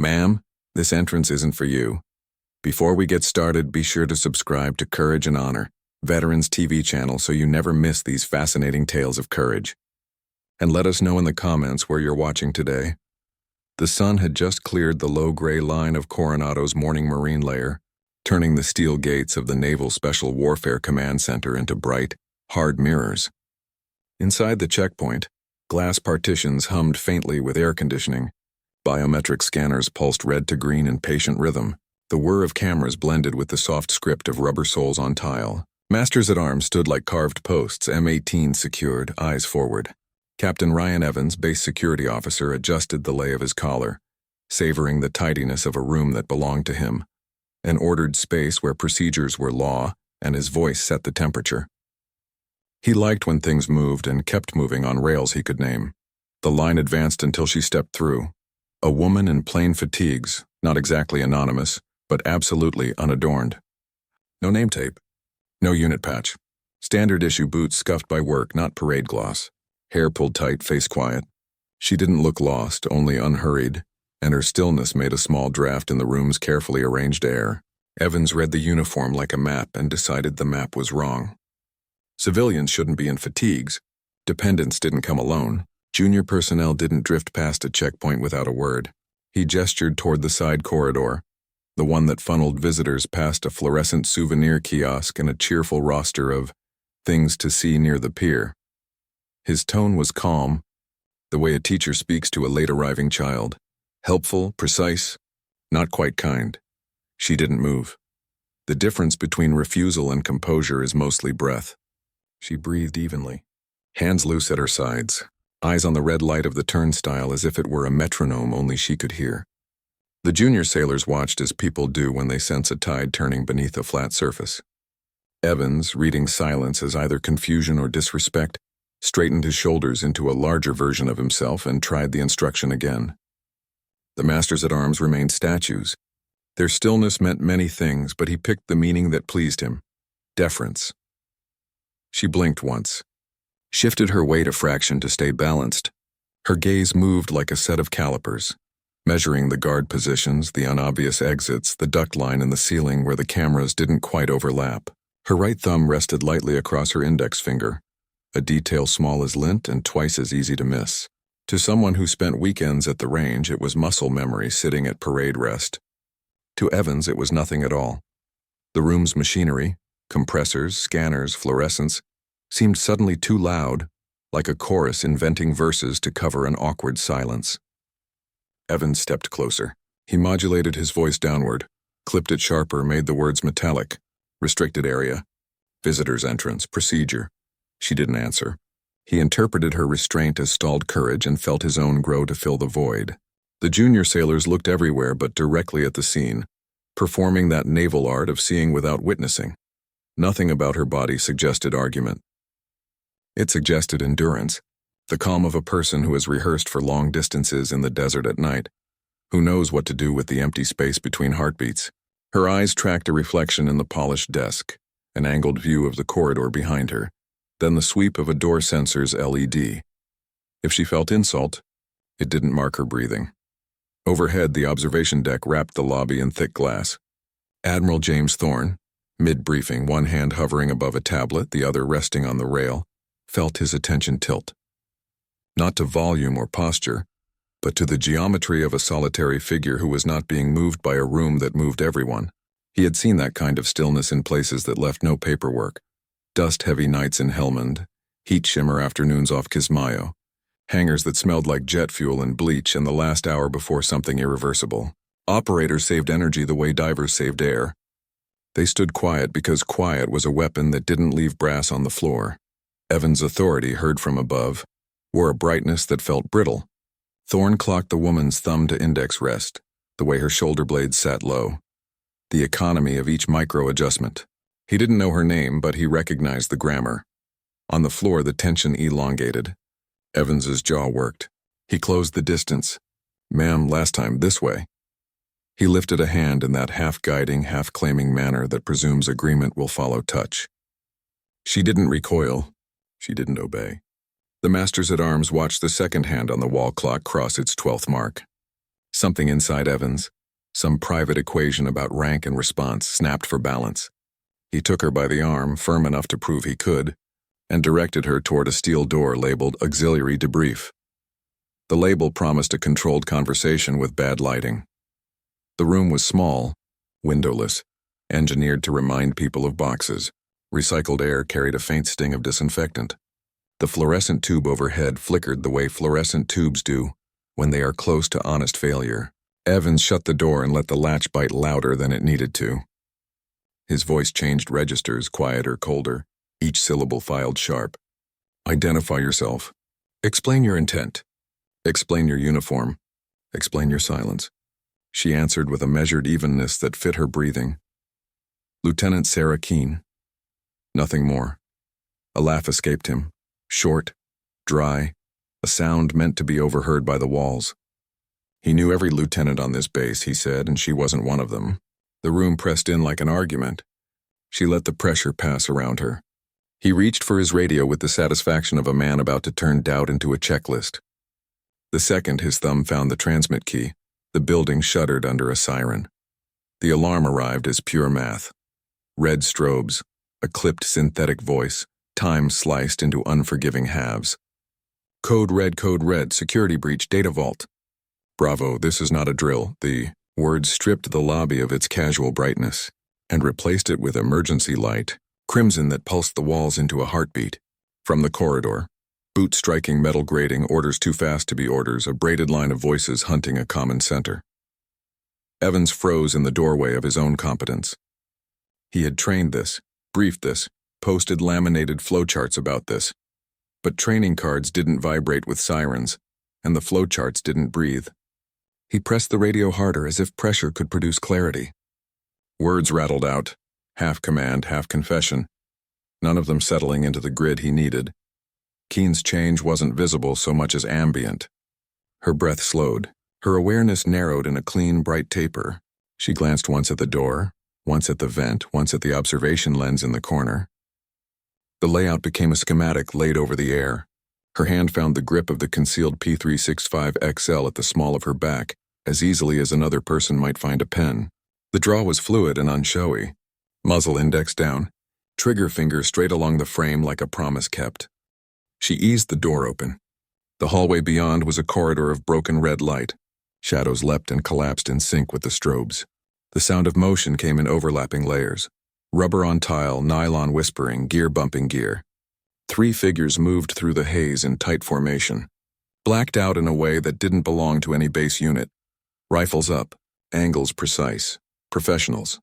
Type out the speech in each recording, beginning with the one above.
Ma'am, this entrance isn't for you. Before we get started, be sure to subscribe to Courage and Honor, Veterans TV channel, so you never miss these fascinating tales of courage. And let us know in the comments where you're watching today. The sun had just cleared the low gray line of Coronado's morning marine layer, turning the steel gates of the Naval Special Warfare Command Center into bright, hard mirrors. Inside the checkpoint, glass partitions hummed faintly with air conditioning. Biometric scanners pulsed red to green in patient rhythm. The whir of cameras blended with the soft script of rubber soles on tile. Masters-at-arms stood like carved posts, M18 secured, eyes forward. Captain Ryan Evans, base security officer, adjusted the lay of his collar, savoring the tidiness of a room that belonged to him, an ordered space where procedures were law, and his voice set the temperature. He liked when things moved and kept moving on rails he could name. The line advanced until she stepped through. A woman in plain fatigues, not exactly anonymous, but absolutely unadorned. No name tape. No unit patch. Standard issue boots scuffed by work, not parade gloss. Hair pulled tight, face quiet. She didn't look lost, only unhurried, and her stillness made a small draft in the room's carefully arranged air. Evans read the uniform like a map and decided the map was wrong. Civilians shouldn't be in fatigues. Dependents didn't come alone. Junior personnel didn't drift past a checkpoint without a word. He gestured toward the side corridor, the one that funneled visitors past a fluorescent souvenir kiosk and a cheerful roster of things to see near the pier. His tone was calm, the way a teacher speaks to a late-arriving child. Helpful, precise, not quite kind. She didn't move. The difference between refusal and composure is mostly breath. She breathed evenly, hands loose at her sides, eyes on the red light of the turnstile as if it were a metronome only she could hear. The junior sailors watched as people do when they sense a tide turning beneath a flat surface. Evans, reading silence as either confusion or disrespect, straightened his shoulders into a larger version of himself and tried the instruction again. The masters-at-arms remained statues. Their stillness meant many things, but he picked the meaning that pleased him: deference. She blinked once, shifted her weight a fraction to stay balanced. Her gaze moved like a set of calipers, measuring the guard positions, the unobvious exits, the duct line in the ceiling where the cameras didn't quite overlap. Her right thumb rested lightly across her index finger, a detail small as lint and twice as easy to miss. To someone who spent weekends at the range, it was muscle memory sitting at parade rest. To Evans, it was nothing at all. The room's machinery, compressors, scanners, fluorescents, seemed suddenly too loud, like a chorus inventing verses to cover an awkward silence. Evans stepped closer. He modulated his voice downward, clipped it sharper, made the words metallic. Restricted area. Visitor's entrance. Procedure. She didn't answer. He interpreted her restraint as stalled courage and felt his own grow to fill the void. The junior sailors looked everywhere but directly at the scene, performing that naval art of seeing without witnessing. Nothing about her body suggested argument. It suggested endurance, the calm of a person who has rehearsed for long distances in the desert at night, who knows what to do with the empty space between heartbeats. Her eyes tracked a reflection in the polished desk, an angled view of the corridor behind her, then the sweep of a door sensor's LED. If she felt insult, it didn't mark her breathing. Overhead, the observation deck wrapped the lobby in thick glass. Admiral James Thorne, mid-briefing, one hand hovering above a tablet, the other resting on the rail, felt his attention tilt. Not to volume or posture, but to the geometry of a solitary figure who was not being moved by a room that moved everyone. He had seen that kind of stillness in places that left no paperwork. Dust-heavy nights in Helmand, heat-shimmer afternoons off Kismayo, hangars that smelled like jet fuel and bleach, and the last hour before something irreversible. Operators saved energy the way divers saved air. They stood quiet because quiet was a weapon that didn't leave brass on the floor. Evans' authority, heard from above, wore a brightness that felt brittle. Thorne clocked the woman's thumb to index rest, the way her shoulder blades sat low. The economy of each micro-adjustment. He didn't know her name, but he recognized the grammar. On the floor, the tension elongated. Evans's jaw worked. He closed the distance. "Ma'am, last time, this way." He lifted a hand in that half-guiding, half-claiming manner that presumes agreement will follow touch. She didn't recoil. She didn't obey. The masters-at-arms watched the second hand on the wall clock cross its 12th mark. Something inside Evans, some private equation about rank and response, snapped for balance. He took her by the arm, firm enough to prove he could, and directed her toward a steel door labeled Auxiliary Debrief. The label promised a controlled conversation with bad lighting. The room was small, windowless, engineered to remind people of boxes. Recycled air carried a faint sting of disinfectant. The fluorescent tube overhead flickered the way fluorescent tubes do when they are close to honest failure. Evans shut the door and let the latch bite louder than it needed to. His voice changed registers, quieter, colder, each syllable filed sharp. Identify yourself. Explain your intent. Explain your uniform. Explain your silence. She answered with a measured evenness that fit her breathing. Lieutenant Sarah Keene. Nothing more. A laugh escaped him, short, dry, a sound meant to be overheard by the walls. He knew every lieutenant on this base, he said, and she wasn't one of them. The room pressed in like an argument. She let the pressure pass around her. He reached for his radio with the satisfaction of a man about to turn doubt into a checklist. The second his thumb found the transmit key, the building shuddered under a siren. The alarm arrived as pure math. Red strobes, a clipped synthetic voice, time sliced into unforgiving halves. Code red, security breach, data vault. Bravo, this is not a drill. The words stripped the lobby of its casual brightness and replaced it with emergency light, crimson that pulsed the walls into a heartbeat. From the corridor, boot striking metal grating, orders too fast to be orders, a braided line of voices hunting a common center. Evans froze in the doorway of his own competence. He had trained this, briefed this, posted laminated flowcharts about this. But training cards didn't vibrate with sirens, and the flowcharts didn't breathe. He pressed the radio harder as if pressure could produce clarity. Words rattled out, half command, half confession, none of them settling into the grid he needed. Keene's change wasn't visible so much as ambient. Her breath slowed. Her awareness narrowed in a clean, bright taper. She glanced once at the door, once at the vent, once at the observation lens in the corner. The layout became a schematic laid over the air. Her hand found the grip of the concealed P365XL at the small of her back, as easily as another person might find a pen. The draw was fluid and unshowy. Muzzle index down, trigger finger straight along the frame like a promise kept. She eased the door open. The hallway beyond was a corridor of broken red light. Shadows leapt and collapsed in sync with the strobes. The sound of motion came in overlapping layers. Rubber on tile, nylon whispering, gear bumping gear. 3 figures moved through the haze in tight formation. Blacked out in a way that didn't belong to any base unit. Rifles up, angles precise. Professionals.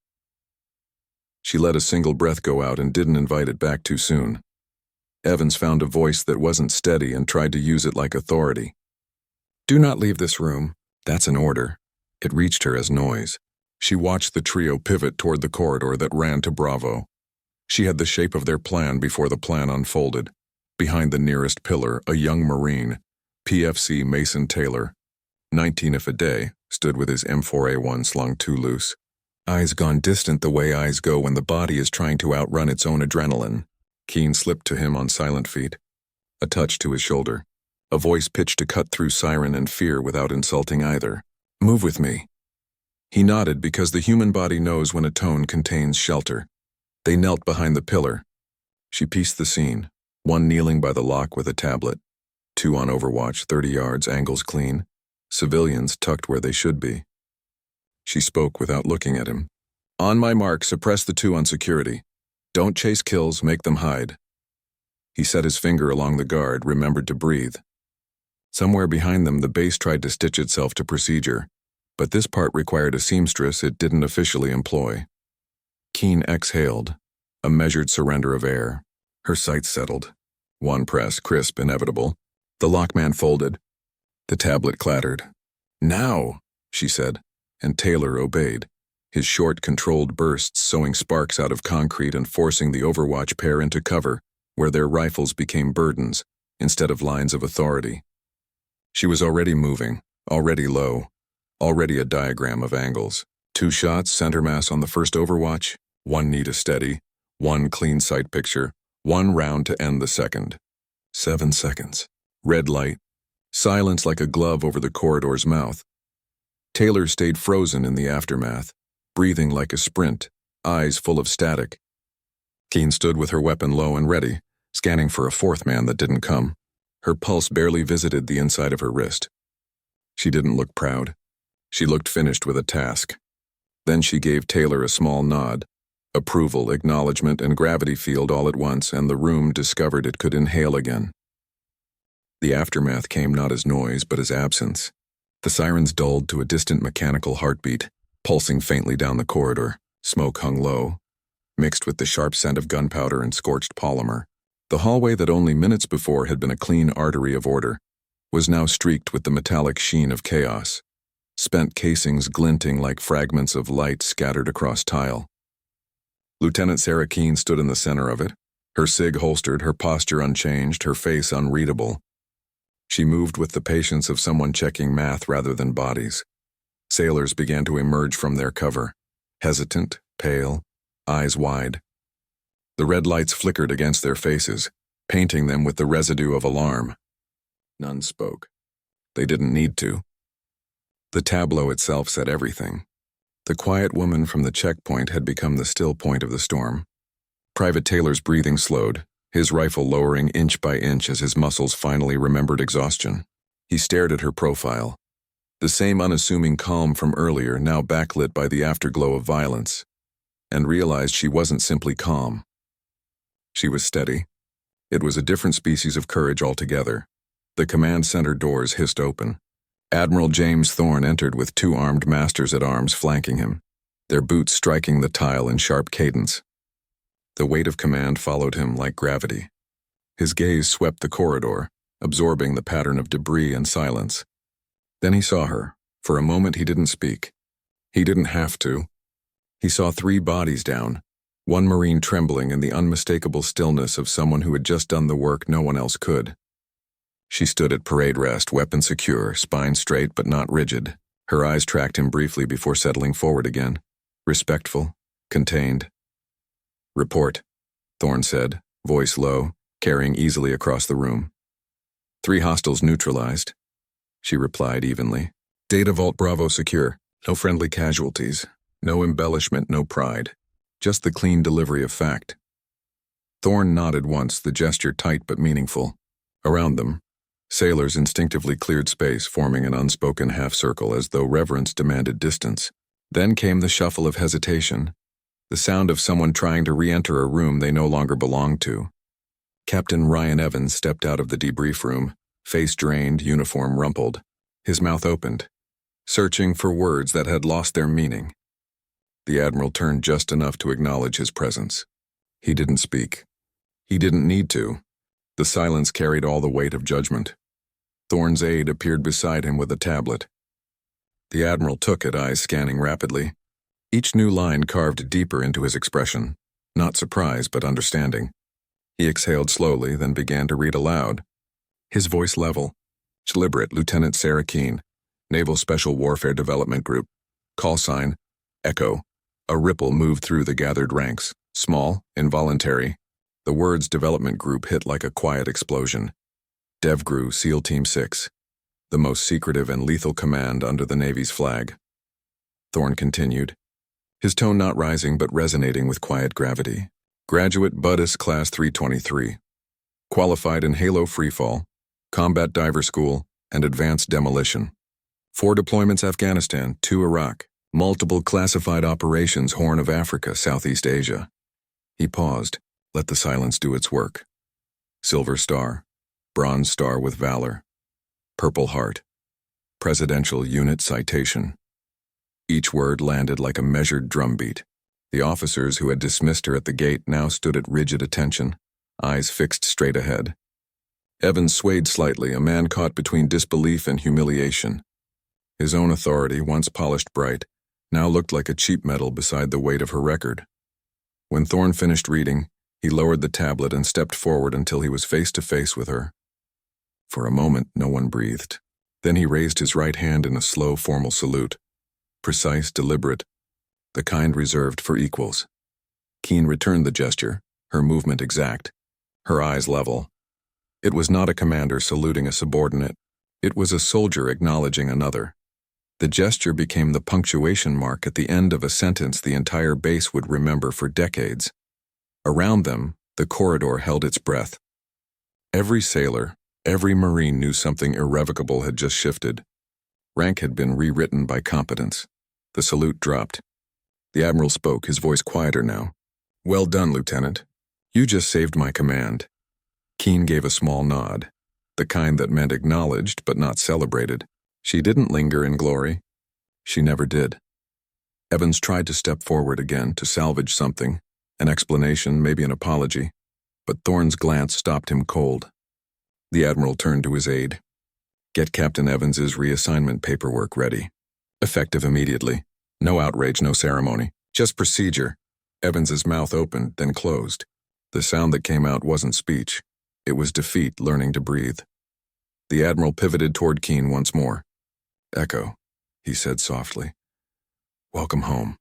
She let a single breath go out and didn't invite it back too soon. Evans found a voice that wasn't steady and tried to use it like authority. Do not leave this room. That's an order. It reached her as noise. She watched the trio pivot toward the corridor that ran to Bravo. She had the shape of their plan before the plan unfolded. Behind the nearest pillar, a young Marine, PFC Mason Taylor, 19 if a day, stood with his M4A1 slung too loose. Eyes gone distant the way eyes go when the body is trying to outrun its own adrenaline. Keene slipped to him on silent feet. A touch to his shoulder. A voice pitched to cut through siren and fear without insulting either. Move with me. He nodded because the human body knows when a tone contains shelter. They knelt behind the pillar. She pieced the scene. 1 kneeling by the lock with a tablet. 2 on overwatch, 30 yards, angles clean. Civilians tucked where they should be. She spoke without looking at him. On my mark, suppress the 2 on security. Don't chase kills, make them hide. He set his finger along the guard, remembered to breathe. Somewhere behind them, the base tried to stitch itself to procedure, but this part required a seamstress it didn't officially employ. Keene exhaled, a measured surrender of air. Her sights settled. 1 press, crisp, inevitable. The lockman folded. The tablet clattered. Now, she said, and Taylor obeyed, his short, controlled bursts sowing sparks out of concrete and forcing the Overwatch pair into cover, where their rifles became burdens instead of lines of authority. She was already moving, already low, already a diagram of angles. 2 shots, center mass on the first Overwatch, 1 knee to steady, 1 clean sight picture, 1 round to end the second. 7 seconds. Red light. Silence like a glove over the corridor's mouth. Taylor stayed frozen in the aftermath, breathing like a sprint, eyes full of static. Keene stood with her weapon low and ready, scanning for a fourth man that didn't come. Her pulse barely visited the inside of her wrist. She didn't look proud. She looked finished with a task. Then she gave Taylor a small nod. Approval, acknowledgement, and gravity field all at once, and the room discovered it could inhale again. The aftermath came not as noise, but as absence. The sirens dulled to a distant mechanical heartbeat, pulsing faintly down the corridor. Smoke hung low, mixed with the sharp scent of gunpowder and scorched polymer. The hallway that only minutes before had been a clean artery of order was now streaked with the metallic sheen of chaos, spent casings glinting like fragments of light scattered across tile. Lieutenant Sarah Keene stood in the center of it, her cig holstered, her posture unchanged, her face unreadable. She moved with the patience of someone checking math rather than bodies. Sailors began to emerge from their cover, hesitant, pale, eyes wide. The red lights flickered against their faces, painting them with the residue of alarm. None spoke. They didn't need to. The tableau itself said everything. The quiet woman from the checkpoint had become the still point of the storm. Private Taylor's breathing slowed, his rifle lowering inch by inch as his muscles finally remembered exhaustion. He stared at her profile, the same unassuming calm from earlier now backlit by the afterglow of violence, and realized she wasn't simply calm. She was steady. It was a different species of courage altogether. The command center doors hissed open. Admiral James Thorne entered with 2 armed masters-at-arms flanking him, their boots striking the tile in sharp cadence. The weight of command followed him like gravity. His gaze swept the corridor, absorbing the pattern of debris and silence. Then he saw her. For a moment he didn't speak. He didn't have to. He saw 3 bodies down, one Marine trembling in the unmistakable stillness of someone who had just done the work no one else could. She stood at parade rest, weapon secure, spine straight but not rigid. Her eyes tracked him briefly before settling forward again. Respectful, contained. "Report," Thorne said, voice low, carrying easily across the room. 3 hostiles neutralized," she replied evenly. "Data Vault Bravo secure. No friendly casualties. No embellishment, no pride. Just the clean delivery of fact." Thorne nodded once, the gesture tight but meaningful. Around them, sailors instinctively cleared space, forming an unspoken half-circle as though reverence demanded distance. Then came the shuffle of hesitation, the sound of someone trying to re-enter a room they no longer belonged to. Captain Ryan Evans stepped out of the debrief room, face drained, uniform rumpled. His mouth opened, searching for words that had lost their meaning. The Admiral turned just enough to acknowledge his presence. He didn't speak. He didn't need to. The silence carried all the weight of judgment. Thorne's aide appeared beside him with a tablet. The Admiral took it, eyes scanning rapidly. Each new line carved deeper into his expression, not surprise but understanding. He exhaled slowly, then began to read aloud. His voice level. "Deliberate, Lieutenant Sarah Keene, Naval Special Warfare Development Group. Call sign, Echo." A ripple moved through the gathered ranks, small, involuntary. The words development group hit like a quiet explosion. DevGru SEAL Team 6, the most secretive and lethal command under the Navy's flag. Thorne continued, his tone not rising but resonating with quiet gravity. Graduate Buddhist Class 323. Qualified in Halo Freefall, Combat Diver School, and Advanced Demolition. 4 deployments Afghanistan, 2 Iraq. Multiple classified operations Horn of Africa, Southeast Asia. He paused, let the silence do its work. Silver Star, Bronze Star with Valor, Purple Heart, Presidential Unit Citation. Each word landed like a measured drumbeat. The officers who had dismissed her at the gate now stood at rigid attention, eyes fixed straight ahead. Evans swayed slightly, a man caught between disbelief and humiliation. His own authority, once polished bright, now looked like a cheap metal beside the weight of her record. When Thorne finished reading, he lowered the tablet and stepped forward until he was face to face with her. For a moment, no one breathed. Then he raised his right hand in a slow, formal salute. Precise, deliberate, the kind reserved for equals. Keene returned the gesture, her movement exact, her eyes level. It was not a commander saluting a subordinate. It was a soldier acknowledging another. The gesture became the punctuation mark at the end of a sentence the entire base would remember for decades. Around them, the corridor held its breath. Every sailor, every Marine knew something irrevocable had just shifted. Rank had been rewritten by competence. The salute dropped. The Admiral spoke, his voice quieter now. "Well done, Lieutenant. You just saved my command." Keene gave a small nod, the kind that meant acknowledged but not celebrated. She didn't linger in glory. She never did. Evans tried to step forward again to salvage something, an explanation, maybe an apology, but Thorne's glance stopped him cold. The Admiral turned to his aide. "Get Captain Evans's reassignment paperwork ready. Effective immediately. No outrage, no ceremony. Just procedure." Evans's mouth opened, then closed. The sound that came out wasn't speech. It was defeat learning to breathe. The Admiral pivoted toward Keene once more. "Echo," he said softly. "Welcome home."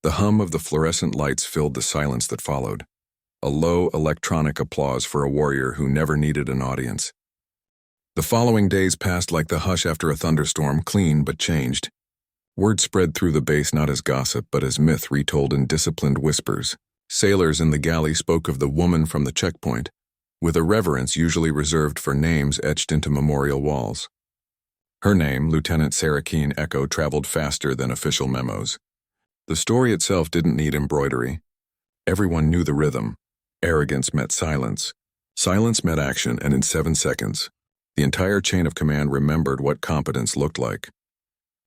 The hum of the fluorescent lights filled the silence that followed. A low electronic applause for a warrior who never needed an audience. The following days passed like the hush after a thunderstorm, clean but changed. Word spread through the base not as gossip, but as myth retold in disciplined whispers. Sailors in the galley spoke of the woman from the checkpoint, with a reverence usually reserved for names etched into memorial walls. Her name, Lieutenant Sarah Keene, Echo, traveled faster than official memos. The story itself didn't need embroidery. Everyone knew the rhythm. Arrogance met silence. Silence met action, and in 7 seconds, the entire chain of command remembered what competence looked like.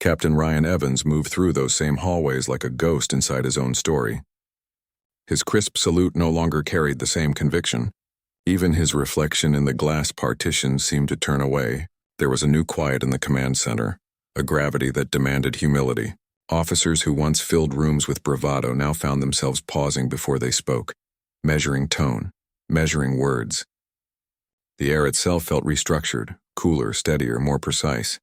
Captain Ryan Evans moved through those same hallways like a ghost inside his own story. His crisp salute no longer carried the same conviction. Even his reflection in the glass partition seemed to turn away. There was a new quiet in the command center, a gravity that demanded humility. Officers who once filled rooms with bravado now found themselves pausing before they spoke, measuring tone, measuring words. The air itself felt restructured, cooler, steadier, more precise.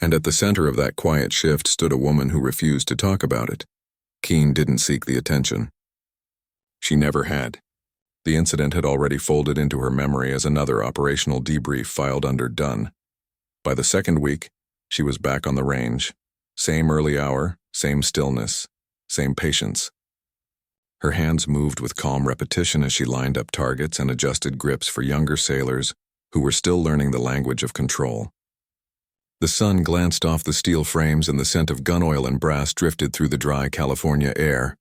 And at the center of that quiet shift stood a woman who refused to talk about it. Keene didn't seek the attention. She never had. The incident had already folded into her memory as another operational debrief filed under done. By the second week, she was back on the range. Same early hour, same stillness, same patience. Her hands moved with calm repetition as she lined up targets and adjusted grips for younger sailors who were still learning the language of control. The sun glanced off the steel frames and the scent of gun oil and brass drifted through the dry California air.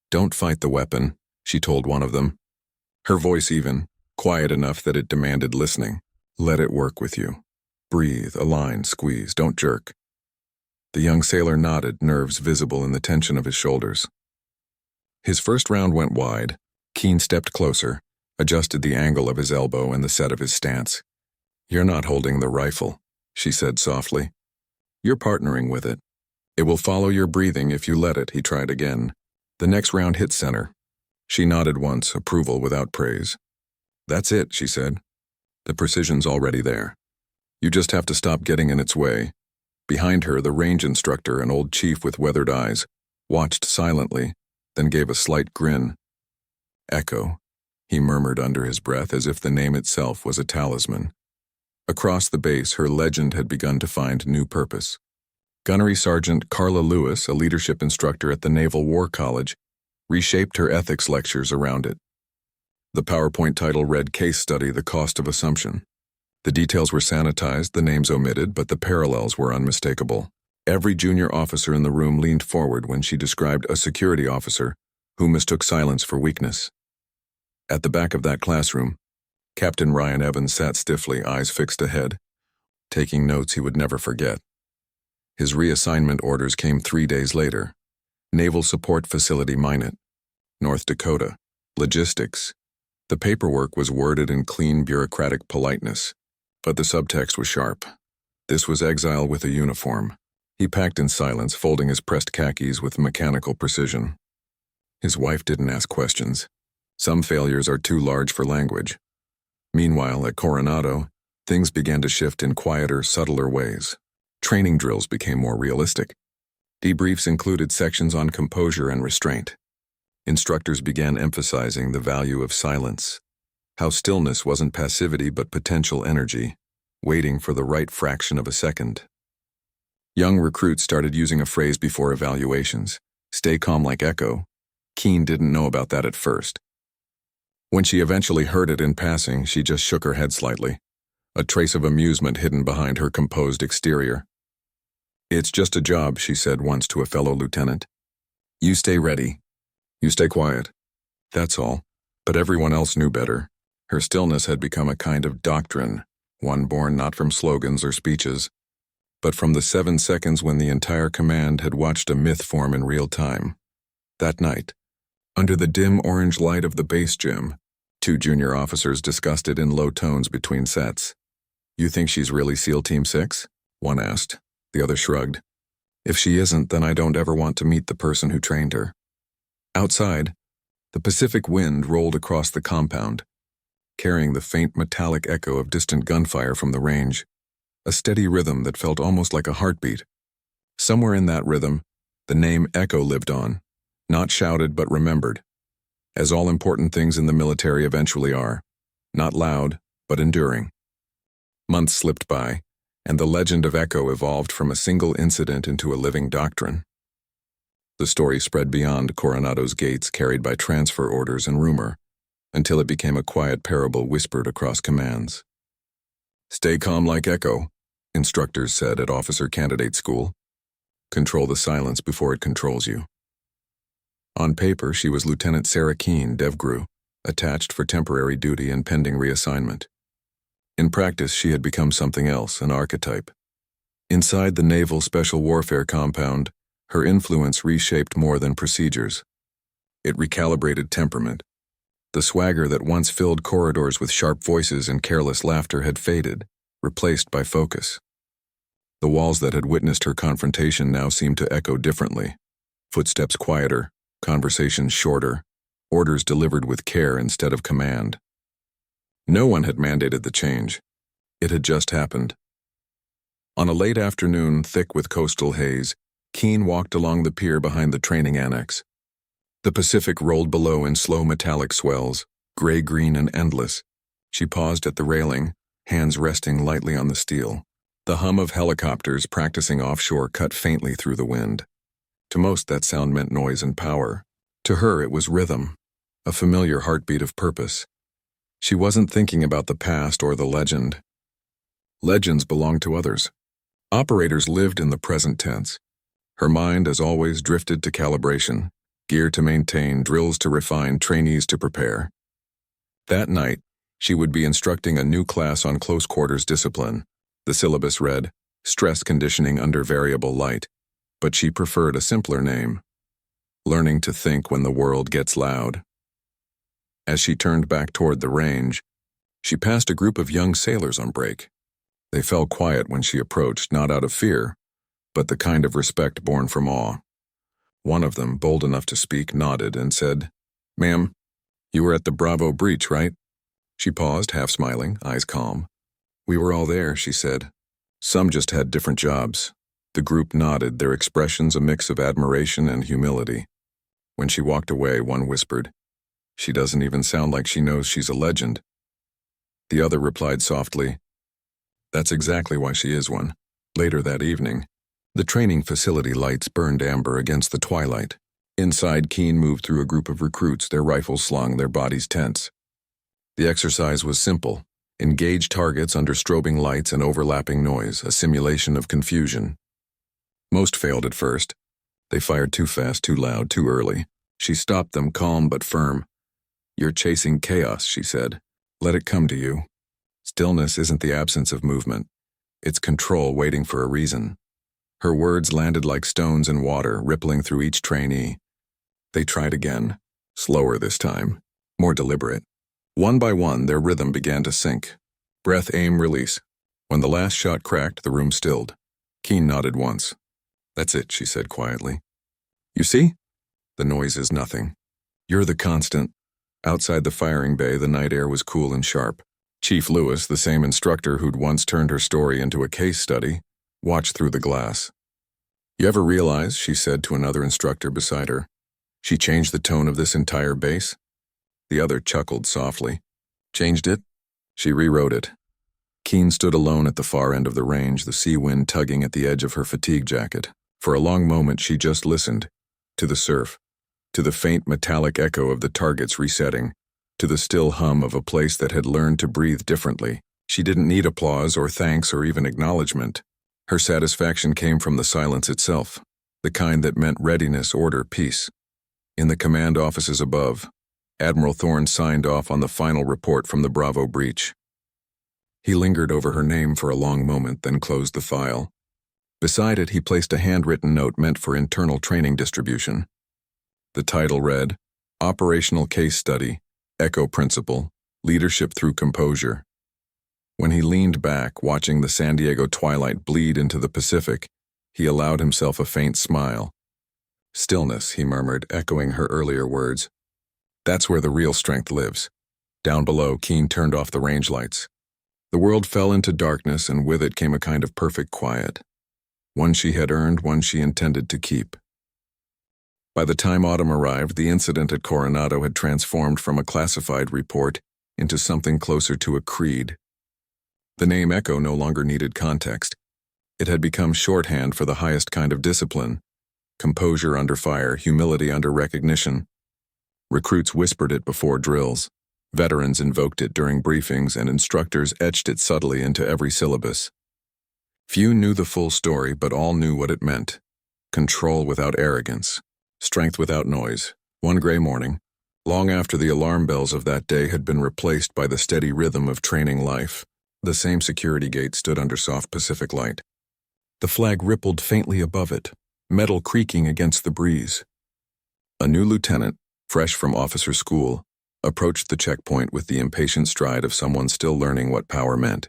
"Don't fight the weapon," she told one of them. Her voice even, quiet enough that it demanded listening. "Let it work with you. Breathe, align, squeeze, don't jerk." The young sailor nodded, nerves visible in the tension of his shoulders. His first round went wide. Keene stepped closer, adjusted the angle of his elbow and the set of his stance. "You're not holding the rifle," she said softly. "You're partnering with it. It will follow your breathing if you let it," he tried again. The next round hit center. She nodded once, approval without praise. "That's it," she said. "The precision's already there. You just have to stop getting in its way." Behind her, the range instructor, an old chief with weathered eyes, watched silently, then gave a slight grin. "Echo," he murmured under his breath as if the name itself was a talisman. Across the base, her legend had begun to find new purpose. Gunnery Sergeant Carla Lewis, a leadership instructor at the Naval War College, reshaped her ethics lectures around it. The PowerPoint title read Case Study, The Cost of Assumption. The details were sanitized, the names omitted, but the parallels were unmistakable. Every junior officer in the room leaned forward when she described a security officer who mistook silence for weakness. At the back of that classroom, Captain Ryan Evans sat stiffly, eyes fixed ahead, taking notes he would never forget. His reassignment orders came 3 days later. Naval Support Facility Minot, North Dakota. Logistics. The paperwork was worded in clean bureaucratic politeness, but the subtext was sharp. This was exile with a uniform. He packed in silence, folding his pressed khakis with mechanical precision. His wife didn't ask questions. Some failures are too large for language. Meanwhile, at Coronado, things began to shift in quieter, subtler ways. Training drills became more realistic. Debriefs included sections on composure and restraint. Instructors began emphasizing the value of silence, how stillness wasn't passivity but potential energy, waiting for the right fraction of a second. Young recruits started using a phrase before evaluations. Stay calm like Echo. Keene didn't know about that at first. When she eventually heard it in passing, she just shook her head slightly, a trace of amusement hidden behind her composed exterior. It's just a job, she said once to a fellow lieutenant. You stay ready. You stay quiet. That's all. But everyone else knew better. Her stillness had become a kind of doctrine, one born not from slogans or speeches, but from the 7 seconds when the entire command had watched a myth form in real time. That night, under the dim orange light of the base gym, 2 junior officers discussed it in low tones between sets. You think she's really SEAL Team 6? One asked. The other shrugged. If she isn't, then I don't ever want to meet the person who trained her. Outside, the Pacific wind rolled across the compound, carrying the faint metallic echo of distant gunfire from the range, a steady rhythm that felt almost like a heartbeat. Somewhere in that rhythm, the name Echo lived on, not shouted but remembered, as all important things in the military eventually are, not loud but enduring. Months slipped by, and the legend of Echo evolved from a single incident into a living doctrine. The story spread beyond Coronado's gates, carried by transfer orders and rumor, until it became a quiet parable whispered across commands. Stay calm like Echo, instructors said at officer candidate school. Control the silence before it controls you. On paper, she was Lieutenant Sarah Keene, DevGru, attached for temporary duty and pending reassignment. In practice, she had become something else, an archetype. Inside the Naval Special Warfare compound, her influence reshaped more than procedures. It recalibrated temperament. The swagger that once filled corridors with sharp voices and careless laughter had faded, replaced by focus. The walls that had witnessed her confrontation now seemed to echo differently. Footsteps quieter, conversations shorter, orders delivered with care instead of command. No one had mandated the change. It had just happened. On a late afternoon thick with coastal haze, Keene walked along the pier behind the training annex. The Pacific rolled below in slow metallic swells, gray-green and endless. She paused at the railing, hands resting lightly on the steel. The hum of helicopters practicing offshore cut faintly through the wind. To most, that sound meant noise and power. To her, it was rhythm, a familiar heartbeat of purpose. She wasn't thinking about the past or the legend. Legends belonged to others. Operators lived in the present tense. Her mind, as always, drifted to calibration, gear to maintain, drills to refine, trainees to prepare. That night, she would be instructing a new class on close quarters discipline. The syllabus read, Stress Conditioning Under Variable Light, but she preferred a simpler name, Learning to Think When the World Gets Loud. As she turned back toward the range, she passed a group of young sailors on break. They fell quiet when she approached, not out of fear, but the kind of respect born from awe. One of them, bold enough to speak, nodded and said, Ma'am, you were at the Bravo breach, right? She paused, half smiling, eyes calm. We were all there, she said. Some just had different jobs. The group nodded, their expressions a mix of admiration and humility. When she walked away, one whispered, She doesn't even sound like she knows she's a legend. The other replied softly, That's exactly why she is one. Later that evening, the training facility lights burned amber against the twilight. Inside, Keene moved through a group of recruits, their rifles slung, their bodies tense. The exercise was simple. Engage targets under strobing lights and overlapping noise, a simulation of confusion. Most failed at first. They fired too fast, too loud, too early. She stopped them, calm but firm. You're chasing chaos, she said. Let it come to you. Stillness isn't the absence of movement. It's control waiting for a reason. Her words landed like stones in water, rippling through each trainee. They tried again, slower this time, more deliberate. One by one, their rhythm began to sync. Breath, aim, release. When the last shot cracked, the room stilled. Keene nodded once. That's it, she said quietly. You see? The noise is nothing. You're the constant. Outside the firing bay, the night air was cool and sharp. Chief Lewis, the same instructor who'd once turned her story into a case study, watched through the glass. You ever realize, she said to another instructor beside her, she changed the tone of this entire base? The other chuckled softly. Changed it? She rewrote it. Keene stood alone at the far end of the range, the sea wind tugging at the edge of her fatigue jacket. For a long moment she just listened, to the surf, to the faint metallic echo of the targets resetting, to the still hum of a place that had learned to breathe differently. She didn't need applause or thanks or even acknowledgement. Her satisfaction came from the silence itself, the kind that meant readiness, order, peace. In the command offices above, Admiral Thorne signed off on the final report from the Bravo breach. He lingered over her name for a long moment, then closed the file. Beside it, he placed a handwritten note meant for internal training distribution. The title read, Operational Case Study, Echo Principle, Leadership Through Composure. When he leaned back, watching the San Diego twilight bleed into the Pacific, he allowed himself a faint smile. Stillness, he murmured, echoing her earlier words. That's where the real strength lives. Down below, Keene turned off the range lights. The world fell into darkness, and with it came a kind of perfect quiet. One she had earned, one she intended to keep. By the time autumn arrived, the incident at Coronado had transformed from a classified report into something closer to a creed. The name Echo no longer needed context. It had become shorthand for the highest kind of discipline: composure under fire, humility under recognition. Recruits whispered it before drills. Veterans invoked it during briefings, and instructors etched it subtly into every syllabus. Few knew the full story, but all knew what it meant. Control without arrogance. Strength without noise. One gray morning, long after the alarm bells of that day had been replaced by the steady rhythm of training life, the same security gate stood under soft Pacific light. The flag rippled faintly above it, metal creaking against the breeze. A new lieutenant, fresh from officer school, approached the checkpoint with the impatient stride of someone still learning what power meant.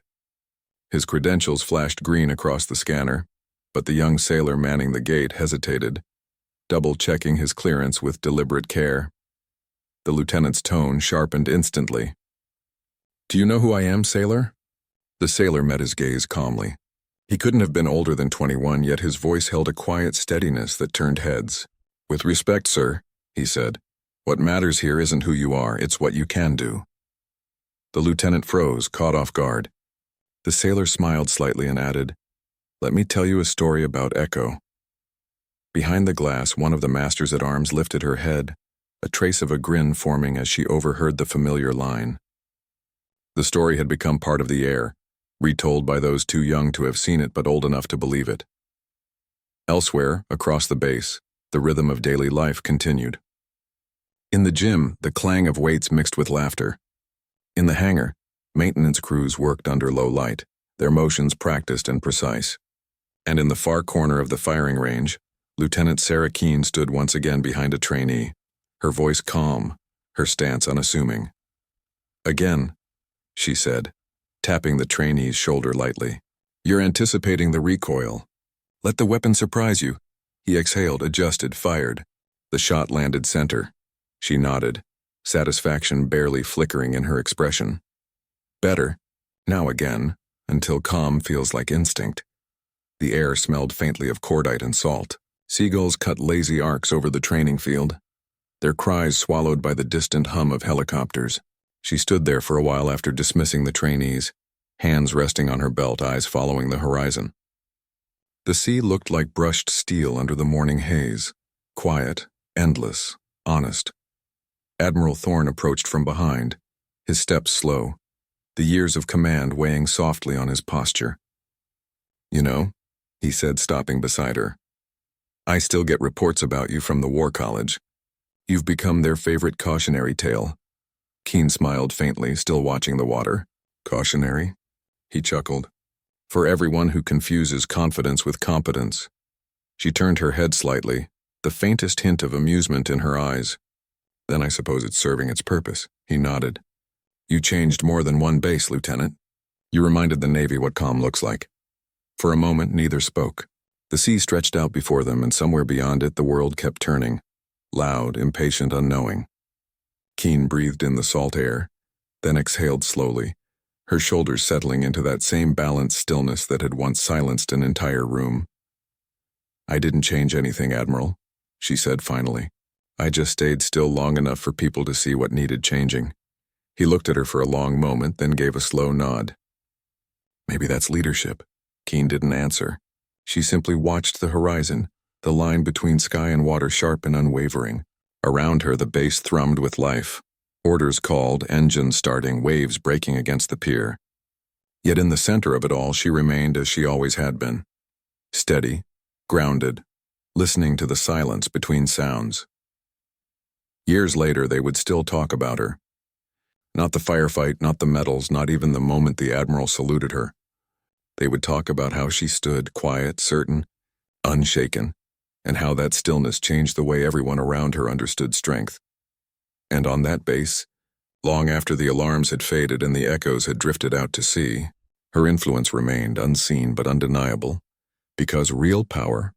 His credentials flashed green across the scanner, but the young sailor manning the gate hesitated, double-checking his clearance with deliberate care. The lieutenant's tone sharpened instantly. "Do you know who I am, sailor?" The sailor met his gaze calmly. He couldn't have been older than 21, yet his voice held a quiet steadiness that turned heads. "With respect, sir," he said, "what matters here isn't who you are, it's what you can do." The lieutenant froze, caught off guard. The sailor smiled slightly and added, "Let me tell you a story about Echo." Behind the glass, one of the masters-at-arms lifted her head, a trace of a grin forming as she overheard the familiar line. The story had become part of the air, retold by those too young to have seen it but old enough to believe it. Elsewhere, across the base, the rhythm of daily life continued. In the gym, the clang of weights mixed with laughter. In the hangar, maintenance crews worked under low light, their motions practiced and precise. And in the far corner of the firing range, Lieutenant Sarah Keene stood once again behind a trainee, her voice calm, her stance unassuming. "Again," she said, tapping the trainee's shoulder lightly. "You're anticipating the recoil. Let the weapon surprise you." He exhaled, adjusted, fired. The shot landed center. She nodded, satisfaction barely flickering in her expression. "Better. Now again, until calm feels like instinct." The air smelled faintly of cordite and salt. Seagulls cut lazy arcs over the training field, their cries swallowed by the distant hum of helicopters. She stood there for a while after dismissing the trainees, hands resting on her belt, eyes following the horizon. The sea looked like brushed steel under the morning haze, quiet, endless, honest. Admiral Thorne approached from behind, his steps slow, the years of command weighing softly on his posture. "You know," he said, stopping beside her, "I still get reports about you from the War College. You've become their favorite cautionary tale." Keene smiled faintly, still watching the water. "Cautionary?" He chuckled. "For everyone who confuses confidence with competence." She turned her head slightly, the faintest hint of amusement in her eyes. "Then I suppose it's serving its purpose." He nodded. "You changed more than one base, Lieutenant. You reminded the Navy what calm looks like." For a moment, neither spoke. The sea stretched out before them, and somewhere beyond it the world kept turning, loud, impatient, unknowing. Keene breathed in the salt air, then exhaled slowly, her shoulders settling into that same balanced stillness that had once silenced an entire room. "I didn't change anything, Admiral," she said finally. "I just stayed still long enough for people to see what needed changing." He looked at her for a long moment, then gave a slow nod. Maybe that's leadership. Keene didn't answer. She simply watched the horizon, the line between sky and water sharp and unwavering. Around her, the base thrummed with life. Orders called, engines starting, waves breaking against the pier. Yet in the center of it all, she remained as she always had been. Steady, grounded, listening to the silence between sounds. Years later, they would still talk about her. Not the firefight, not the medals, not even the moment the Admiral saluted her. They would talk about how she stood, quiet, certain, unshaken, and how that stillness changed the way everyone around her understood strength. And on that base, long after the alarms had faded and the echoes had drifted out to sea, her influence remained unseen but undeniable, because real power,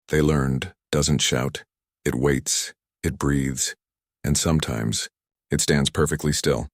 they learned, doesn't shout, it waits, it breathes, and sometimes it stands perfectly still.